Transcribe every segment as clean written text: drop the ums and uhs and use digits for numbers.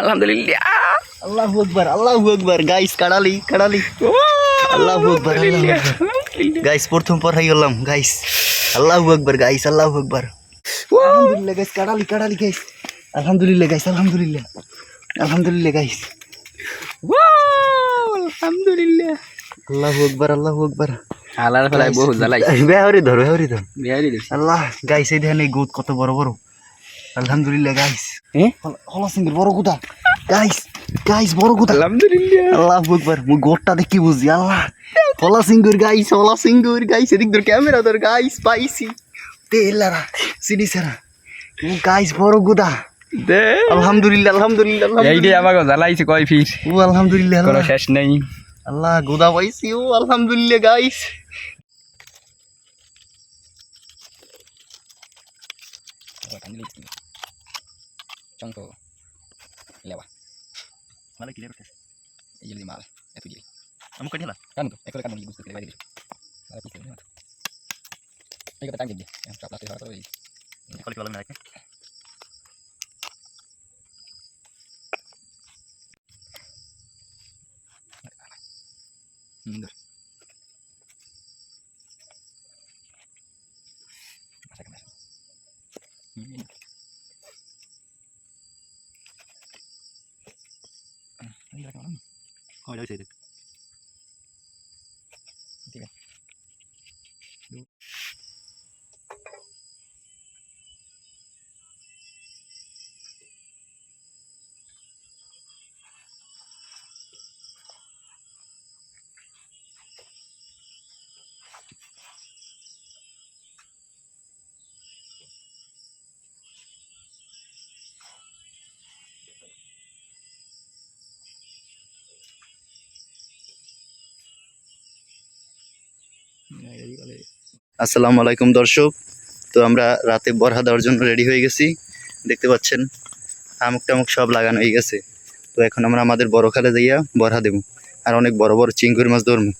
আলহামদুলিল্লাহ। আল্লাহু আকবার গাইস, কাড়ালি আল্লাহু আকবার গাইস, প্রথম পড়াই হলাম গাইস। আল্লাহু আকবার গাইস, আল্লাহু আকবার। আলহামদুলিল্লাহ গাইস, কাড়ালি গাইস। আলহামদুলিল্লাহ গাইস, আলহামদুলিল্লাহ গাইস। আলহামদুলিল্লাহ। আল্লাহু আকবার। আলার ফেলায় বহু জ্বালাই। বেহরি ধর বিহারি দিছি। আল্লাহ গাইস, এই দেখেন এই গোদ কত বড় বড়। আলহামদুলিল্লাহ গাইস। হলাসিংহের বড় গুদা গাইস বড় গুদা। আলহামদুলিল্লাহ। আল্লাহু আকবার। মুই গোটটা দেখি বুঝি আল্লাহ। হলাসিংহের গাইস এদিক ধর ক্যামেরা ধর গাইস, পাইছি তেলারা সিডিসারা গাইস বড় গুদা। দে আলহামদুলিল্লাহ এই যে আমাকে জ্বালাইছে কয় ফির। ও আলহামদুলিল্লাহ কোনো শেষ নেই। আল্লাহ গুদা পাইছি। ও আলহামদুলিল্লাহ গাইস। চঙ্কো লেবা মানে কি রে বেটা? এই যে মাল এত দিয়ে আমি কই দিলা কারণ তো একরে কারণ বুঝতে পারি বাইরে আর কি করে না এই কথা টাঙ্গি দিয়ে সব প্লাস্টিক হারা তো এই কলি কলম রাখে। সুন্দর আচ্ছা কেন এই কথা না কই যাইছে রে? ঠিক আছে আসসালামু আলাইকুম দর্শক। তো আমরা রাতে বরহা দেওয়ার জন্য রেডি হয়ে গেছি। দেখতে পাচ্ছেন আমুক টামুক সব লাগানো হয়ে গেছে। তো এখন আমরা আমাদের বড় খালে যাইয়া বরহা দেবো আর অনেক বড় বড় চিংড়ি মাছ ধরবো।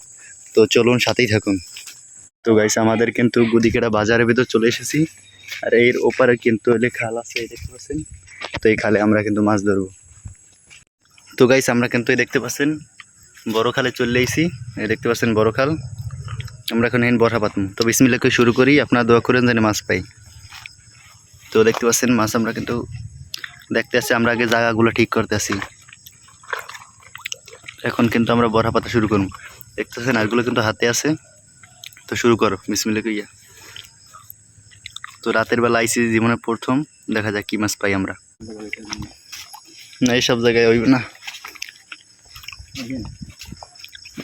তো চলুন সাথেই থাকুন। তো গাইস, আমাদের কিন্তু গুদিকেড়া বাজারের ভিতর চলে এসেছি। আর এর ওপারে কিন্তু খাল আছে, এই দেখতে পাচ্ছেন। তো এই খালে আমরা কিন্তু মাছ ধরবো। তো গাইস, আমরা কিন্তু এই দেখতে পাচ্ছেন বড় খালে চলে এসেছি। এই দেখতে পাচ্ছেন বড় খাল। আমরা এখন বরহা পাতবো। তো বিসমিল্লাহ করে শুরু করি, আপনারা দোয়া করেন যেন মাছ পাই। তো দেখতে পাচ্ছেন মাছ আমরা কিন্তু দেখতে আসছি। আমরা আগে জায়গাগুলো ঠিক করতে আসি। এখন কিন্তু আমরা বরহা পাতা শুরু করব। দেখতে পাচ্ছেন আরগুলো কিন্তু হাতে আছে। তো শুরু করো বিসমিল্লাহ কইয়া। তো রাতের বেলা আইসি জীবনে প্রথম, দেখা যাক কি মাছ পাই আমরা। না এইসব জায়গায় হইবে না,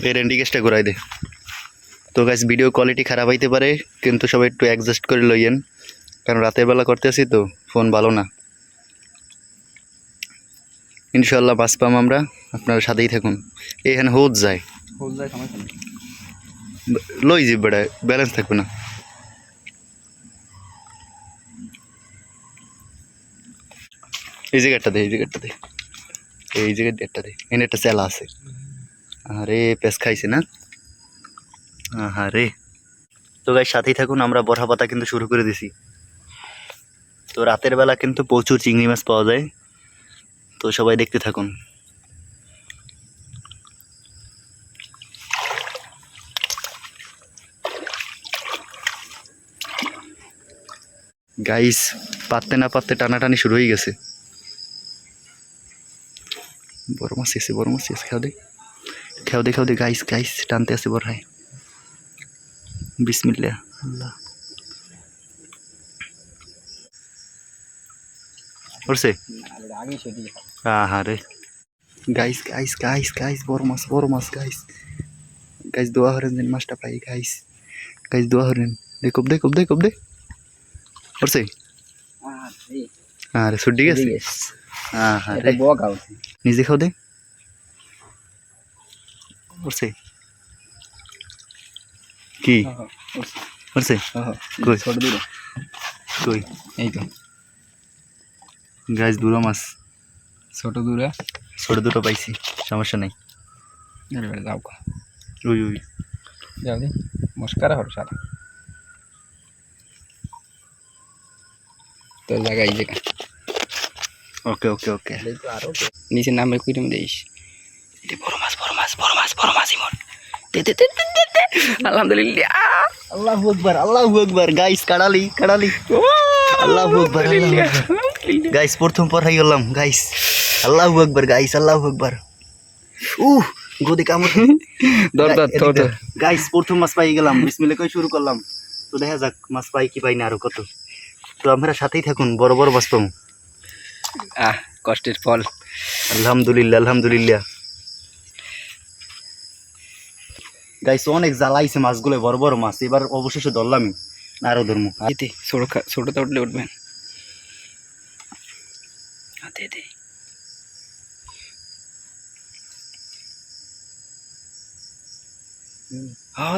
এর ইন্ডিকেশনটা ঘুরাই দে। তো গাইস, ভিডিও কোয়ালিটি খারাপ হইতে পারে, কিন্তু সবাই একটু অ্যাডজাস্ট করে লইয়েন, কারণ রাতের বেলা করতে আসি তো ফোন ভালো না। ইনশাল্লাহ মাছ পাম আমরা, আপনারা সাথেই থাকুন। এখানে হোদ যায় লই যে বেড়া, ব্যালেন্স থাকবে না। এই জায়গাটা দে, এই জায়গাটা দে, এই জায়গাটা দে। এনে একটা চেলা আছে। আরে পেস খাইছে না। আরে তো গাইস, সাথেই থাকুন। আমরা বরহা পাতা কিন্তু শুরু করে দিছি। তো রাতের বেলা কিন্তু প্রচুর চিংড়ি মাছ পাওয়া যায়। তো সবাই দেখতে থাকুন। গাইস, পাততে না পাততে টানাটানি শুরু হয়ে গেছে। বড় মাছ এসে খেয়াও দে গাইস টানতে আছে বড়হাই। বিসমিল্লাহ আল্লাহ। উঠছে। রে গাইস বড় মাছ গাইস দোয়া হরেন যেন মাছটা পাই। গাইস দোয়া হরেন। দেখব দে উঠছে। আরে ছুটি গেছে। রে নিজে খাও দে। উঠছে কি উঠছে? কই এই তো গাইস দুটো মাছ, ছোট দুটো পাইছি, সমস্যা নাই। যাও ওই যাও দি মস্কারা হর সারা তো জায়গা এই জায়গা ওকে ওকে ওকে নিচে নামে কুইরে দিস বড় মাছ বড় মাছ বড় মাছ বড় মাছ ইমন দে দে দে দে, দে। আলহামদুলিল্লাহ আল্লাহু আকবার গাইস কাড়ালি আল্লাহু আকবার গাইস প্রথম পড়াই গেলাম গাইস আল্লাহু আকবার গোদে কামড় দর দর দর দর গাইস প্রথম মাছ পাই গেলাম বিসমিল্লাহ কই শুরু করলাম তো দেখা যাক মাছ পাই কি পাই না আরো কত তো আপনারা সাথেই থাকুন বড় বড় মাছ পাবো কষ্টের ফল আলহামদুলিল্লাহ গাইস অনেক জ্বালাইছে মাছগুলো বড় বড় মাছ এবার অবশেষে ধরলামই আরো ধরমু এতে ছোটটা উঠলে উঠবেন দে দে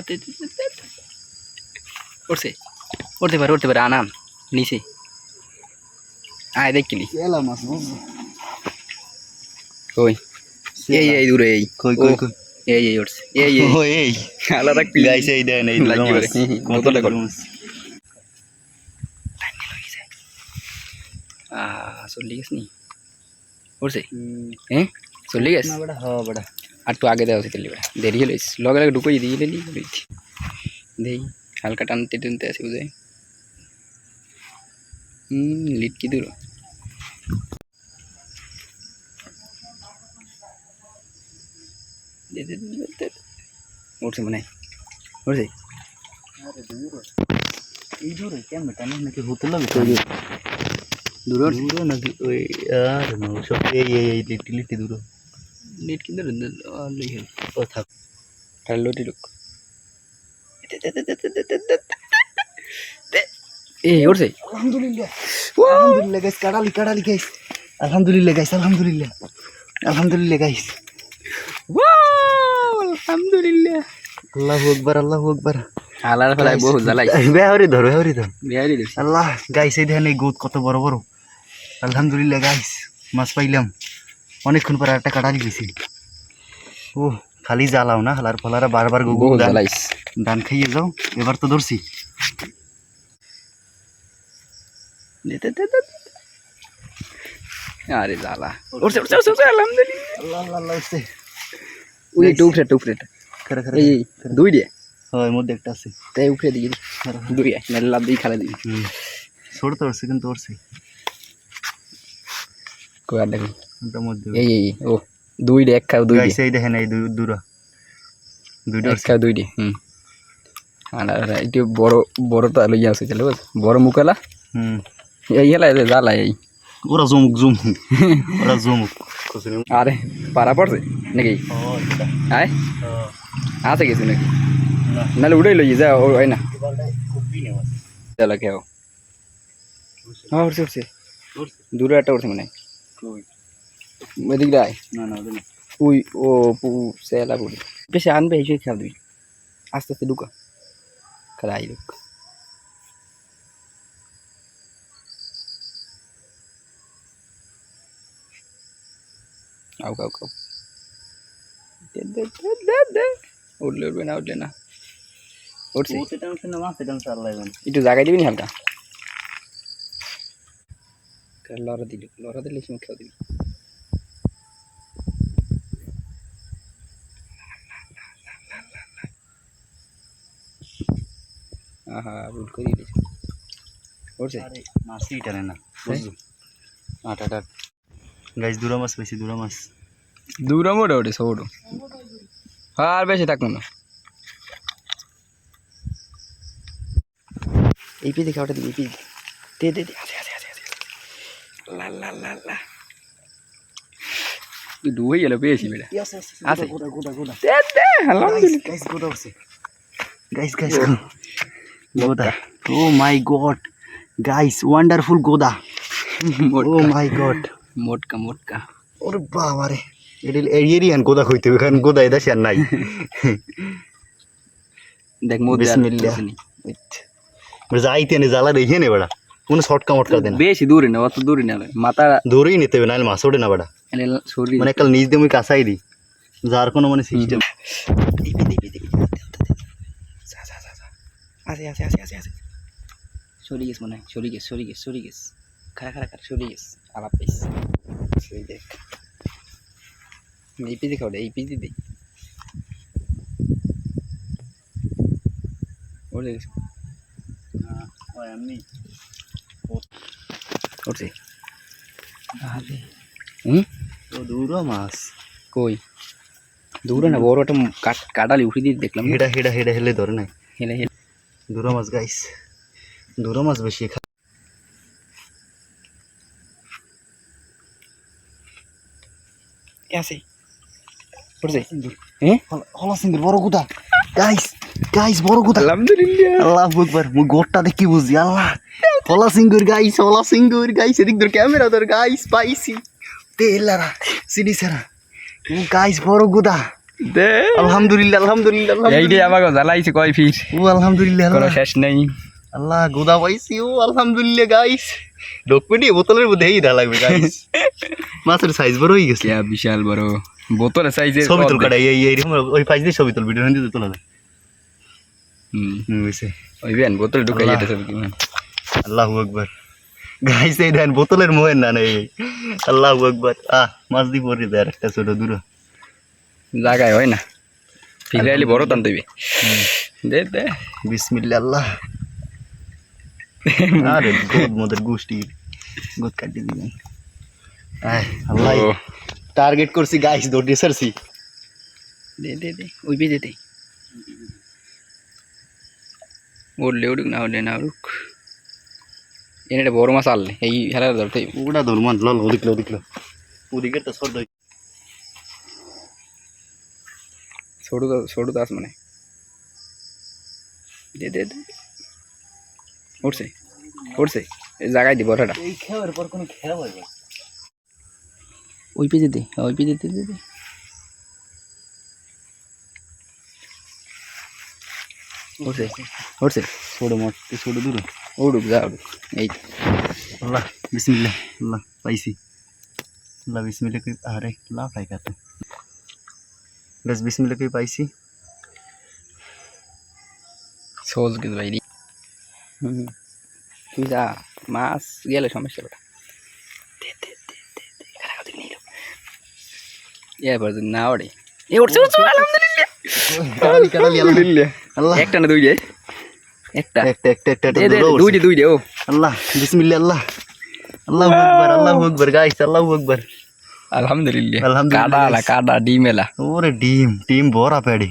দে দে দে উঠতে পারে আনাম নিচে আয় দেখলি এলা মাছ কই এই দূরে এই কই এই উঠছে এই আলাদা গাইস এই দেন এই লাগি পারে কতটা কর চল্লি গেছ নি উঠছে হ্যাঁ চল্লি গেছ বড়া আর একটু আগে দেওয়া উচিত দেরি হলে লগে লগে ঢুকোই দিয়ে লেলি দেই হালকা টানতে টানতে আছে বুঝে লিট কি দূর উঠছে মানে উঠছে এই দূরে কেমন টানে নাকি হতে লাগে দূর দূরে নাকি ওই আর না সব এই লিটি দূরে লিট কি দূর ও থাক খালি লটি ঢুক উঠছে আলহামদুলিল্লাহ গাইস কাড়ালি গাইস আলহামদুলিল্লাহ গাইস আলহামদুলিল্লাহ গাইস আলহামদুলিল্লাহ আল্লাহু আকবার আলার ফলাই বহু জ্বালাই বেহারি ধর বিহারি দিছি আল্লাহ গাইস এই দেখেন এই গোদ কত বড় বড় আলহামদুলিল্লাহ গাইস মাছ পাইলাম অনেকক্ষণ পর একটা কাড়ালি গেছি ও খালি জ্বালাও না হালার ফলারা বারবার বহু গুগু জ্বালাইস দান খাইয়ে যাও এবার তো ধরছি আরে জ্বালা উঠছে আলহামদুলিল্লাহ আল্লাহ উঠছে ওই টুকরে এই দুই দিয়ে হয় মধ্যে একটা আছে তাই উপরে দিয়ে দুই মেলে লাভ দিয়ে খেলা দিবি ছোট তো উঠছে কিন্তু উঠছে কই আর দেখি ওটার মধ্যে এই ও দুই দিয়ে এক খাও দুই গাইস এই দেখেন এই দুইটা এক খাও দুই দিয়ে আর একটু বড় তো লইয়া আছে চলে বড় মুকালা এই হেলা জ্বালা এই ওরা জমুক আরে পারা পড়ছে নাকি আয় আছে কিছু নাকি নাহলে উঠেই লই যা ওই না চলো কেউ উঠছে দূরে একটা উঠছে মানে এদিক আয় উই ও সেলা পুরি বেশি আনবে এই খেয়াল দিবি আস্তে আস্তে ঢুকা খাই ঢুক আউ উঠলে না উঠছে একটু জায়গায় দিবি নি হালকা লড়া দিলে সময় খেয়াল দিবি ভুল করে দিয়েছি উঠছে মাছই টানে না আটা গাইস দুরা মাছ পাইছি দূরা মোটামুটি সব আর বেশি থাকবো না এই পিঠে খাওয়াটা দিবি দে লা তুই ডুবে গেল পেয়েছি বেটা আছে গাইস গোদা ও মাই গড গাইস ওয়ান্ডারফুল গোদা ও মাই গড মোটকা ওরে বাবা রে এরিয়ান গোদা কইতে এখান গোদা এদাসি আর নাই দেখ মোদ বিসমিল্লাহ যাইতে নে জ্বালা রেখে নে বড়া কোনো শর্টকা মটকা দেনা বেশি দূরে না অত দূরে না মাথা দূরেই নিতে হবে নাহলে মাছ ওঠে না বড়া মানে একটা নিজ দিয়ে কাঁচাই দিই যার কোনো মানে সিস্টেম আছে সরি গেছ মনে হয় সরি গেছ খারা সরি গেছ আলাপ পাইস সেই দেখ এই পিজি খাও এই পিজি দে ওরে এমনি উঠছে হুম ও দূর মাছ কই দূরে না বড় একটা কাটালি উঠে দিয়ে দেখলাম হেডা হেডা হেডা হেলে ধরে নাই হেলে হেলে দূর মাছ গাইস দূর মাছ বেশি আছে উঠছে হ্যাঁ হলা সিংহের বড় গুদা গাইস গাইস বড় গুদা আলহামদুলিল্লাহ আল্লাহু আকবার মুই গোটটা দেখি বুঝি আল্লাহ হলা সিংহের গাইস এদিক ধর ক্যামেরা ধর গাইস পাইছি তেলারা সিডি সারা ও গাইস বড় গুদা দে আলহামদুলিল্লাহ আলহামদুলিল্লাহ এই যে আমাকে জ্বালাইছে কয় ফির ও আলহামদুলিল্লাহ কোনো শেষ নেই আল্লাহ গুদা পাইছি ও আলহামদুলিল্লাহ গাইস ডকপেটি বোতলের মধ্যে এই দা লাগবে গাইস মাছের সাইজ বড় হয়ে গেছে বিশাল বড় বোতলের সাইজে ছবি তুল কাটাই এই ওই পাঁচ দিয়ে ছবি তুল ভিডিও হিন্দিতে তোলা যায় বুঝছে ওই বেন বোতল ঢুকাই আল্লাহ। এটা সব কি আল্লাহু আকবার গাইস এই দেন বোতলের মোহের না নেই আল্লাহু আকবার মাছ দি পড়ে দেয় একটা ছোট দূর জায়গায় হয় না ফিরাইলে বড় টান দিবি দে দে বিসমিল্লাহ আল্লাহ আরে গোদ মদের গোষ্ঠী গোদ কাটি দিবেন আল্লাহ ও, টার্গেট করছি গাইস দৌড়ে সারছি দে দে দে ওই বে দে দে উঠলে উঠুক না উঠলে না উঠুক এনে একটা বড় মাছ আনলে এই খেলা ধরতে ওটা ধর্মান লল ওদিকলো ওদিকে তো সর দই ছোট দাস মানে দে দে দে উঠছে উঠছে এই জায়গায় দি বড়টা এই খেয়ার পর কোনো খেয়া হয় না ওই পেজে দে ওই পেজে দে দে দে উঠছে উঠছে ছোট মাছ ছোট দূর উঠুক যা উঠুক এই আল্লাহ বিসমিল্লাহ আল্লাহ পাইছি আল্লাহ বিসমিল্লাহ কই আরে লা পাই কাতে বাস বিসমিল্লাহ কই পাইছি সহজ কিছু ভাই তুই যা মাছ গেলে সমস্যা বেটা এবার না ওরে এ উঠছে উঠছে আলহামদুলিল্লাহ আল্লাহ একটা না দুই একটা একটা দে দে দুই ও আল্লাহ বিসমিল্লাহ আল্লাহ আল্লাহু আকবার গাইস আল্লাহু আকবার আলহামদুলিল্লাহ আলহামদুলিল্লাহ, কাটা guys. কাটা ডিমেলা ওরে ডিম বড় পেড়ি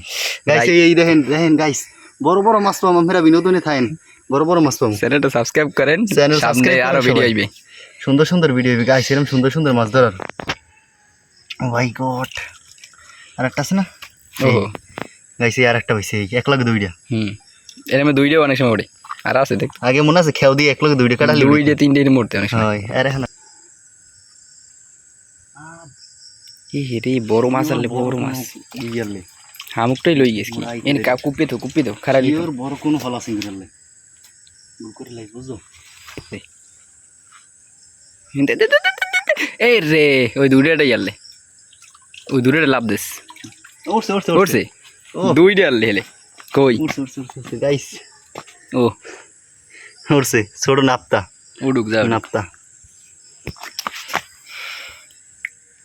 গাইস এই দেখেন গাইস বড় বড় মাছ পাম আমরা বিনোদনে থাকেন বড় মাছ পাম চ্যানেলটা সাবস্ক্রাইব করেন Channel সামনে subscribe আরো করেন ভিডিও সবাই। আইবে সুন্দর ভিডিও গাইস এরকম সুন্দর মাছ ধরার ও মাই গড আর একটা আছে না ওহো গাইস আর একটা হইছে এক লাখ দুইটা এরমে দুইটাও অনেক সময় ওঠে আর আছে দেখ আগে মনে আছে খেও দিয়ে এক লাখ দুইটা কাটালি দুইটা তিনটে মরতে অনেক সময় হয় আরে হ্যাঁ এই রে বড় মাছ আনলে বড় মাছ ইয়ারলে হামুকটাই লই গেছি এন কুপি তো খারাপ ইওর বড় কোন ফল আছে গিরলে ভুল করে লাই বুঝো এই রে ওই দুইটাই আনলে ওই দুইটা লাভ দিস উঠছে ও দুইটা আনলে হেলে কই উঠছে গাইস ও উঠছে ছোট নাপতা উডুক যাও নাপতা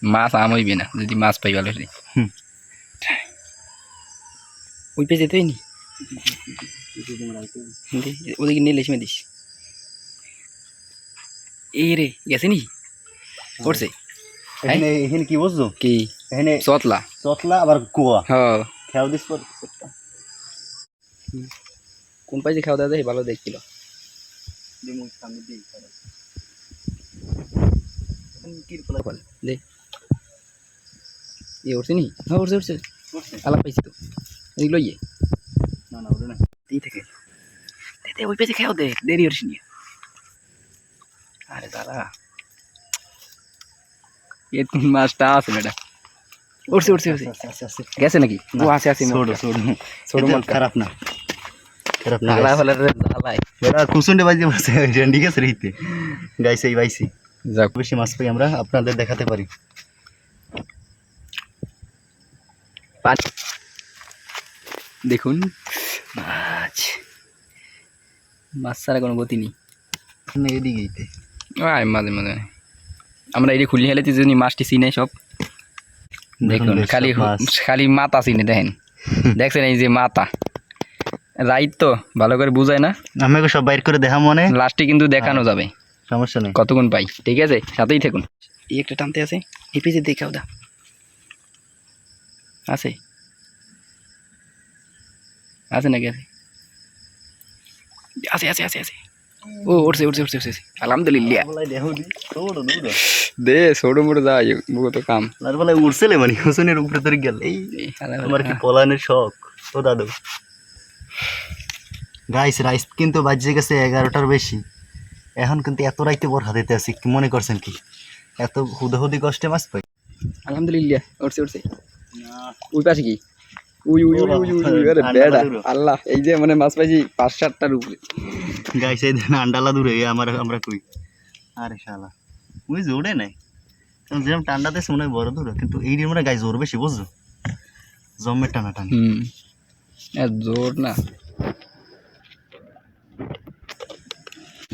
মাছ আমইবে না যদি মাছ পাই ভালো হলে হুম। ওই পেজে তুই নি ওদিকে নিয়ে লেসমে দিস এই রে গেছে নি পড়ছে এখানে কি বুঝছো কি এখানে চতলা চতলা আবার কুয়া হ্যাঁ খেয়াল দিস পর কোন পাইছে খাওয়া দাওয়া দেয় ভালো দেখছিল দে এ উঠছে নি হ্যাঁ উঠছে আলাপ পাইছি তো এগুলো ইয়ে না ওটা না এই থেকে দে ওই পেজে খাও দে দেরি হরিস নি আরে দাদা এ তিন মাসটা আছে ম্যাডাম উঠছে গেছে নাকি ও আছে ছোট মাল খারাপ না ঢালা ফেলার ঢালাই এরা কুসুন্ডে বাজি মাছ ঠিক আছে রইতে গাইছে এই বাইছি যাক বেশি মাছ পাই আমরা আপনাদের দেখাতে পারি দেখুন মাছ মাছ ছাড়া কোনো গতি নেই এদিকেইতে আয় মাঝে আমরা এই খুলি হেলেছি যিনি মাছটি চিনে সব দেখুন বেশ খালি সব মাছ। খালি মাথা চিনে দেখেন দেখছেন এই যে মাথা রাইট তো ভালো করে বুঝায় না আমাকে সব বাইর করে দেখা মনে লাস্টে কিন্তু দেখানো যাবে সমস্যা নেই কতক্ষণ পাই ঠিক আছে সাথেই থাকুন এই একটা টানতে আছে এই পেজে দেখাও দা আছে আছে নাকি আছে আছে আছে আছে আছে ও উঠছে উঠছে উঠছে উঠছে আলহামদুলিল্লাহ দে ছোট মোটো যাই তো কাম তার বেলায় উঠছিলে মানে হোসেনের উপরে ধরে গেল এই আমার কি পলানের শখ ও দাদু গাইস রাইস কিন্তু বাজে গেছে 11টার বেশি এখন কিন্তু এত রাইতে বরহা দিতে আছি কি মনে করছেন কি এত হুদাহুদি কষ্টে মাছ পাই আলহামদুলিল্লাহ উঠছে উঠছে ওই পাশে কি we we we we we আরে বেড়া আল্লাহ এই যে মানে মাছ পাইছি 5-7টার উপরে গাইস এই দেন আন্ডালা দূরে আমরা কই আরে শালা ওই জোরে নাই কারণ যেরকম টান্ডাতে মনে হয় বড় দূর কিন্তু এই আমরা গাইস জোর বেশি বুঝছো জম্মের টানা টান জোর না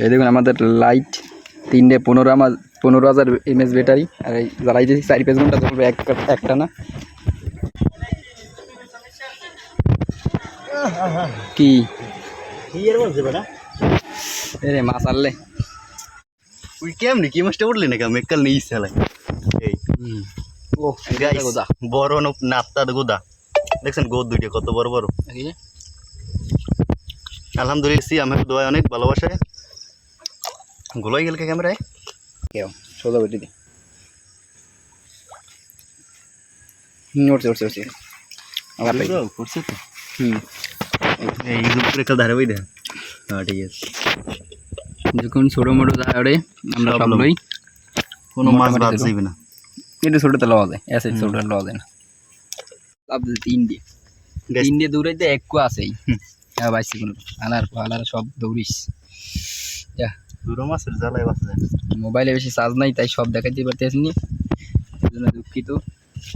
এই দেখুন আমাদের লাইট 15,000 এমএএচ ব্যাটারি আর এই জ্বালাই দিয়েছি 4-5 ঘন্টা চলবে একটা না কি এর বলছে বেটা রে মাছ আনলে ওই কেমনি কি মাছটা উঠলি না কেমন মেকাল নেই চালাই এই ও গাইস বড় নাপতার গোদা দেখছেন গোদ দুইটা কত বড় বড় আলহামদুলিল্লাহ আমার দোয়া অনেক ভালোবাসে গোলাই গেল ক্যামেরায় কেউ সোজা বেটি দে উঠছে উঠছে উঠছে আবার করছে তো হুম এই উপরে কাল ধারে বই দেখ হ্যাঁ ঠিক আছে যখন ছোটো মোটো যায় ওরে আমরা সব লই কোনো মাছ বাদ যাবে না কিন্তু ছোটোতে লওয়া যায় এসে ছোটো লওয়া যায় না লাভ 3 দিয়ে দৌড়াইতে একটু আছেই হ্যাঁ বাইসি কোনো আনার সব দৌড়িস যা দুটো মাছের জ্বালায় বাঁচা যায় মোবাইলে বেশি চার্জ নাই তাই সব দেখাইতে পারতেছি নি সেজন্য দুঃখিত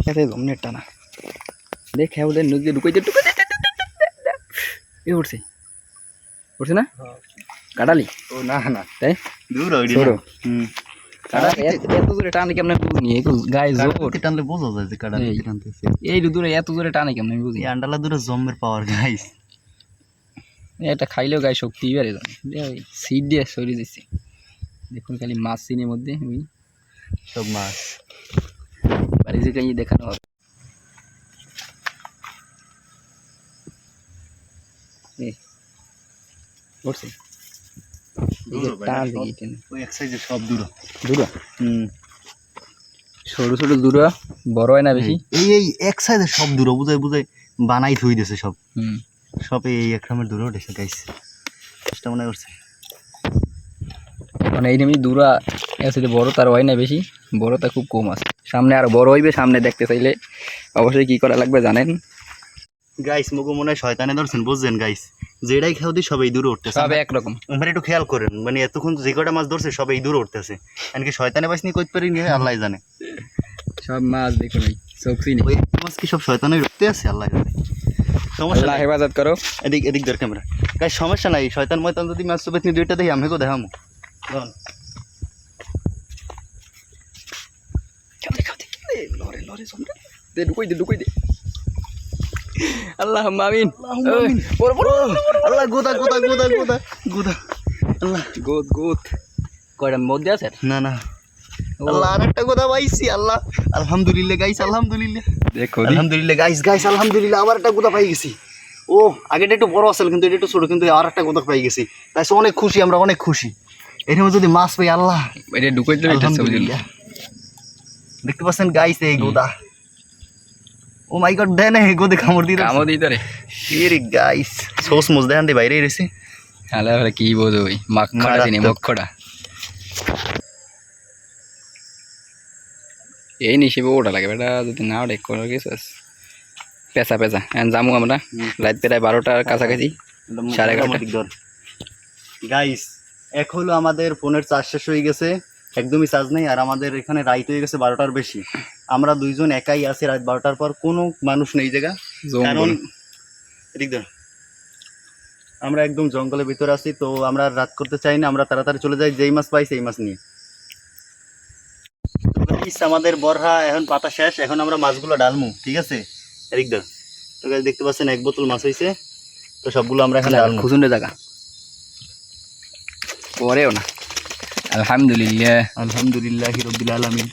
এতে জমনে টানা দেখে ওদের নদীতে ঢুকাইতে এ উঠছে উঠছে না কাটালি ও না না তাই দূর ছোট এত জোরে টানে কেমন বুঝনি গায়ে জোর টানলে বোঝা যায় যে কাটা টানতেছে এই দূরে এত জোরে টানে কেমন আমি বুঝি এই আন্ডালা দূরে জম্মের পাওয়ার গাইস এটা খাইলেও গায়ে শক্তি বেড়ে যাবে সিট দিয়ে সরিয়ে দিচ্ছে দেখুন খালি মাছ চিনের মধ্যে ওই সব মাছ বাড়ি থেকে দেখানো হবে উঠছে টান ওই এক সাইজে সব দূর দূরা ছোটো ছোটো দূরা বড় হয় না বেশি এই এক সাইজে সব দূর বুঝাই বুঝাই বানাই থই দিয়েছে সব সব এই একরামের দূরে উঠেছে গাইস চেষ্টা মনে করছে মানে এই নেমে দূরা আছে বড় তার হয় না বেশি বড়টা খুব কম আছে সামনে আর বড় হইবে সামনে দেখতে চাইলে অবশ্যই কি করা লাগবে জানেন গাইস মগো মনে হয় শয়তানে ধরছেন বুঝছেন গাইস যেটাই খাও দিই সবাই দূরে উঠতেছে সব একরকম মানে একটু খেয়াল করেন মানে এতক্ষণ যে কটা মাছ ধরছে সবাই দূরে উঠতেছে এমনকি শয়তানে পাইসনি কইতে পারি নিয়ে আল্লাহ জানে সব মাছ দেখুন ওই চোখছি নেই ওই মাছ কি সব শয়তানে উঠতে আছে আল্লাহ জানে সমস্যা আল্লাহ নাই হেফাজত করো এদিক ধর ক্যামেরা গাইস সমস্যা নাই শয়তান ময়তান যদি মাছ চুপে নিয়ে দুইটা দেখি আমিও দেখামো লরে লরে দে ঢুকাই দে আল্লাহ আমিন আল্লাহ গোদা গোদা গোদা গোদা গোদা আল্লাহ গোদ কয়টার মধ্যে আছে না না আল্লাহ আরেকটা গোদা পাইছি আল্লাহ আলহামদুলিল্লাহ গাইস আলহামদুলিল্লাহ দেখো আলহামদুলিল্লাহ গাইস আলহামদুলিল্লাহ আবার একটা গোদা পাই গেছি ও আগেটা একটু বড় আছিল কিন্তু এটা একটু ছোট কিন্তু আর একটা গোদা পাই গেছি তাই অনেক খুশি আমরা অনেক খুশি এরকম যদি মাছ পাই আল্লাহ এটা ঢুকাই দিলে আলহামদুলিল্লাহ দেখতে পাচ্ছেন গাইস এই গোদা ও মাই গড দেন হে গোদে কামড় দিতে রে এরে গাইস সোস মুজ দেন দে বাইরে রইছে আলা কি বলবো ওই মাখড়া দিনে মক্ষড়া এই নিশিবে ওটা লাগে বেটা যদি না ওটা কোনো কিছু পেঁচা জামু আমরা রাত প্রায় 12টার কাছাকাছি 11:30 গাইস এক হলো আমাদের ফোনের চার্জ শেষ হয়ে গেছে একদমই চার্জ নেই আর আমাদের এখানে রাইত হয়ে গেছে 12টার বেশি আমরা দুইজন একাই আছি রাত 12টার পর কোনো মানুষ নেই জায়গা কারণ এদিক ধর আমরা একদম জঙ্গলের ভিতরে আছি তো আমরা রাত করতে চাই না আমরা তাড়াতাড়ি চলে যাই যেই মাছ পাই সেই মাছ নিয়ে গাইস আমাদের বরহা এখন পাতা শেষ, এখন আমরা মাছগুলো ডালমু, ঠিক আছে এদিক ধর। তো গাইস দেখতে পাচ্ছেন 1 বোতল মাছ হয়েছে, তো সবগুলো আমরা এখন ডালমু। খুশুন্ডে জায়গা পরেও না। আলহামদুলিল্লাহ আলহামদুলিল্লাহি রাব্বিল আলামিন।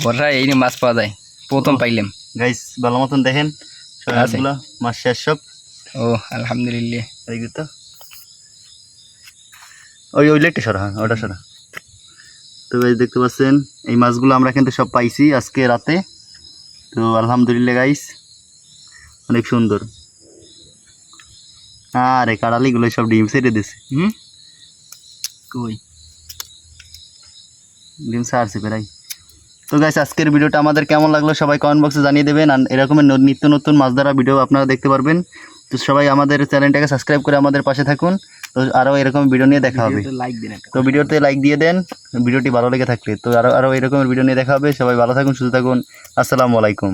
বর্ষা এই নিয়ে মাছ পাওয়া যায়, প্রথম পাইলাম। গাইস ভালো মতন দেখেন সবগুলো মাছ শেষ সব। ও আলহামদুলিল্লাহ। এদিক তো ওই লেটে সরা, হ্যাঁ ওটা সরা। তো গাইস দেখতে পাচ্ছেন এই মাছগুলো আমরা কিন্তু সব পাইছি আজকে রাতে। তো আলহামদুলিল্লাহ গাইস অনেক সুন্দর। আরে কাড়ালিগুলো সব ডিম ছেড়ে দিছে। কই ডিম ছাড়ছে প্রায়। তো গাইস আজকের ভিডিওটা আমাদের কেমন লাগলো সবাই কমেন্ট বক্সে জানিয়ে দেবেন। আর এরকমের নিত্য নতুন মাছ ধরা ভিডিও আপনারা দেখতে পারবেন। তো সবাই আমাদের চ্যানেলটাকে সাবস্ক্রাইব করে আমাদের পাশে থাকুন। তো আরও এরকম ভিডিও নিয়ে দেখা হবে। লাইক দিন, তো ভিডিওতে লাইক দিয়ে দেন ভিডিওটি ভালো লেগে থাকলে। তো আরও এরকমের ভিডিও নিয়ে দেখা হবে। সবাই ভালো থাকুন, সুস্থ থাকুন। আসসালামু আলাইকুম।